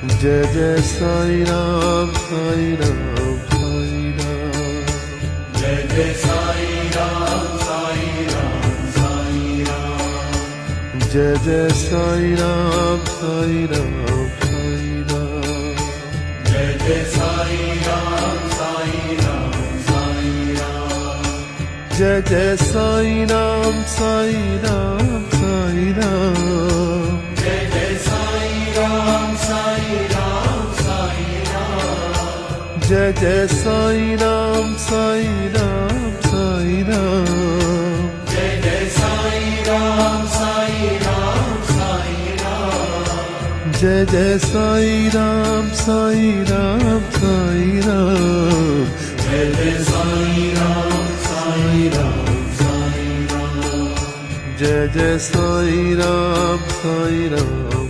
Jai Jai Sai Ram Sai Ram Sai Ram. Jai Jai Sai Ram Sai Ram Sai Ram. Jai Jai Sai Ram Sai Ram Sai Ram. Jai Jai Sai Ram Sai Ram Sai Ram. Jai Jai Sai Ram Sai Ram Sai Ram. Jai Jai Sai Ram Sai Ram Sai Ram. Jai Jai Sai Ram Sai Ram Sai Ram. Jai Jai Sai Ram Sai Ram Sai Ram. Jai Jai Sai Ram Sai Ram Sai Ram. Jai Jai Sai Ram Sai Ram Sai Ram. Jai Jai Sai Ram Sai Ram